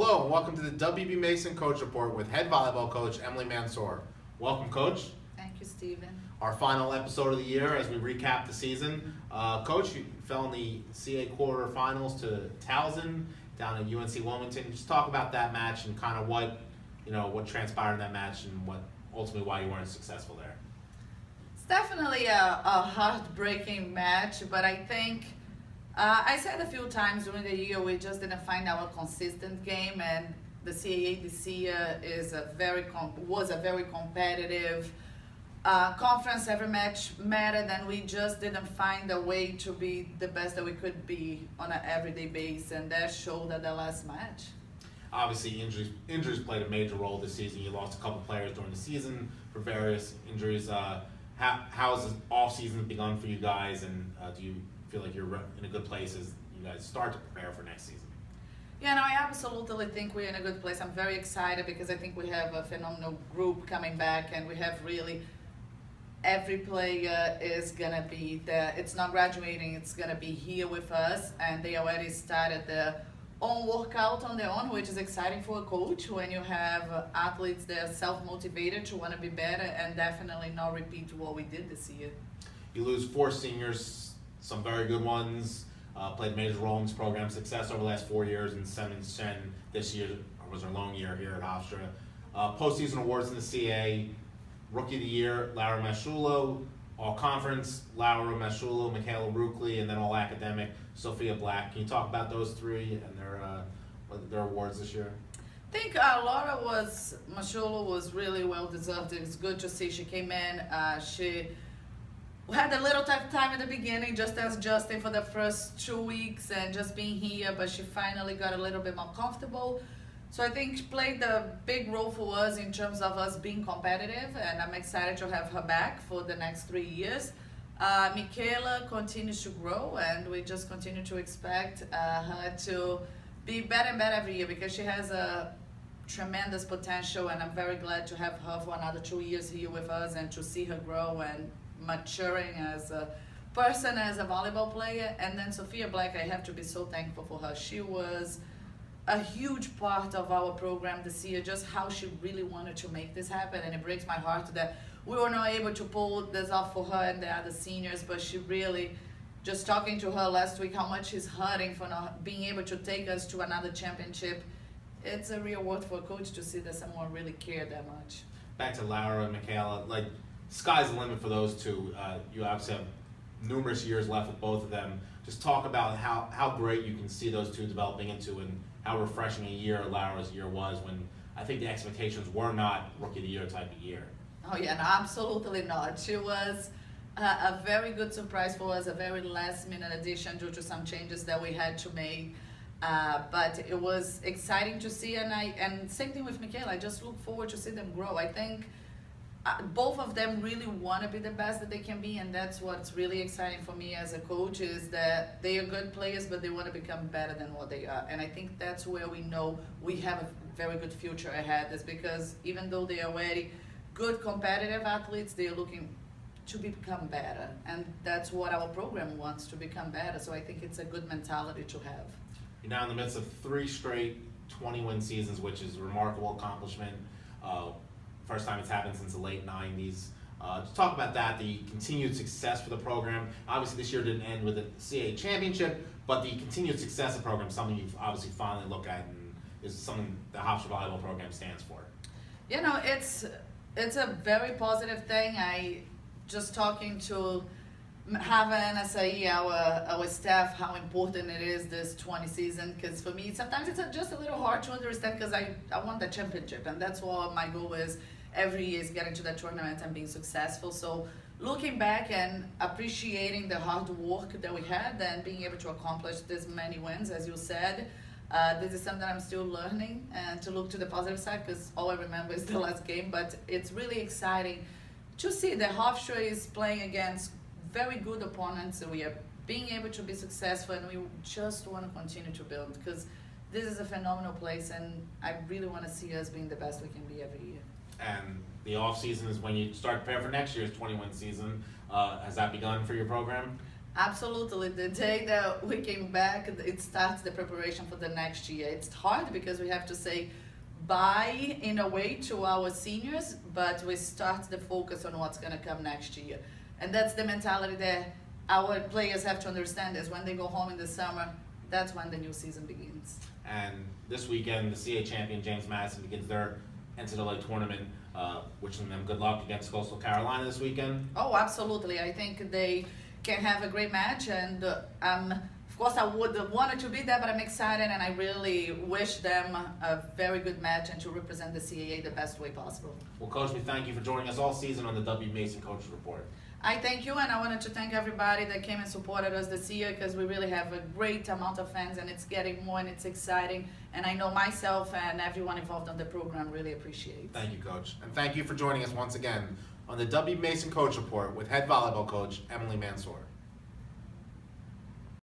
Hello and welcome to the WB Mason Coach Report with head volleyball coach Emily Mansur. Welcome, Coach. Thank you, Stephen. Our final episode of the year as we recap the season. Coach, you fell in the CA quarterfinals to Towson down at UNC Wilmington. Just talk about that match and kind of what transpired in that match and what ultimately why you weren't successful there. It's definitely a heartbreaking match, but I think I said a few times during the year we just didn't find our consistent game, and the CAA this year is was a very competitive conference. Every match mattered, and we just didn't find a way to be the best that we could be on an everyday basis, and that showed at the last match. Obviously, injuries played a major role this season. You lost a couple players during the season for various injuries. How's the off season begun for you guys, and do you feel like you're in a good place as you guys start to prepare for next season? Yeah, no, I absolutely think we're in a good place. I'm very excited because I think we have a phenomenal group coming back, and we have really every player is gonna be there. It's not graduating, it's gonna be here with us, and they already started their own workout on their own, which is exciting for a coach when you have athletes that are self-motivated to want to be better and definitely not repeat what we did this year. You lose 4 seniors, some very good ones, played a major role in this program's success over the last 4 years, and Shen this year was her lone year here at Hofstra. Postseason awards in the CA, Rookie of the Year, Laura Mashulo, All Conference, Laura Mashulo, Michaela Rukley, and then All Academic, Sophia Black. Can you talk about those three and their awards this year? I think Laura Mashulo was really well deserved. It's good to see she came in. She had a little tough time at the beginning, just as adjusting for the first 2 weeks and just being here, but she finally got a little bit more comfortable. So I think she played a big role for us in terms of us being competitive, and I'm excited to have her back for the next 3 years. Michaela continues to grow, and we just continue to expect her to be better and better every year because she has a tremendous potential, and I'm very glad to have her for another 2 years here with us and to see her grow and maturing as a person, as a volleyball player. And then Sophia Black, I have to be so thankful for her. She was a huge part of our program this year, just how she really wanted to make this happen, and it breaks my heart that we were not able to pull this off for her and the other seniors, but she really, just talking to her last week, how much she's hurting for not being able to take us to another championship. It's a real word for a coach to see that someone really cared that much. Back to Laura and Michaela, sky's the limit for those two. You obviously have numerous years left with both of them. Just talk about how great you can see those two developing into, and how refreshing a year Laura's year was when I think the expectations were not Rookie of the Year type of year. Oh yeah, no, absolutely not. She was a very good surprise for us, a very last minute addition due to some changes that we had to make. But it was exciting to see, and same thing with Michaela. I just look forward to see them grow. I think both of them really want to be the best that they can be, and that's what's really exciting for me as a coach, is that they are good players, but they want to become better than what they are. And I think that's where we know we have a very good future ahead, is because even though they are already good competitive athletes, they are looking to become better, and that's what our program wants, to become better. So I think it's a good mentality to have. You're now in the midst of 3 straight 20-win seasons, which is a remarkable accomplishment. First time it's happened since the late 90s. To talk about that, the continued success for the program. Obviously this year didn't end with the CAA championship, but the continued success of the program is something you've obviously finally looked at, and is something the Hofstra volleyball program stands for. You know, it's a very positive thing. Just talking to Hava and Asai, our staff, how important it is this 20 season, because for me sometimes it's just a little hard to understand, because I want the championship, and that's what my goal is every year, is getting to that tournament and being successful. So looking back and appreciating the hard work that we had and being able to accomplish this many wins, as you said, this is something I'm still learning, and to look to the positive side, because all I remember is the last game. But it's really exciting to see that Hofstra is playing against very good opponents, and we are being able to be successful, and we just want to continue to build, because this is a phenomenal place, and I really want to see us being the best we can be every year. And the off season is when you start to prepare for next year's 21 season. Has that begun for your program? Absolutely. The day that we came back, it starts the preparation for the next year. It's hard because we have to say bye in a way to our seniors, but we start the focus on what's going to come next year. And that's the mentality that our players have to understand is when they go home in the summer, that's when the new season begins. And this weekend, the CA champion James Madison begins their NCAA tournament. Wishing them good luck against Coastal Carolina this weekend. Oh, absolutely. I think they can have a great match, and of course I would have wanted to be there, but I'm excited and I really wish them a very good match and to represent the CAA the best way possible. Well, Coach, we thank you for joining us all season on the W. Mason Coaches Report. I thank you, and I wanted to thank everybody that came and supported us this year because we really have a great amount of fans and it's getting more and it's exciting, and I know myself and everyone involved on the program really appreciate. Thank you, Coach. And thank you for joining us once again on the W. Mason Coach Report with head volleyball coach Emily Mansur.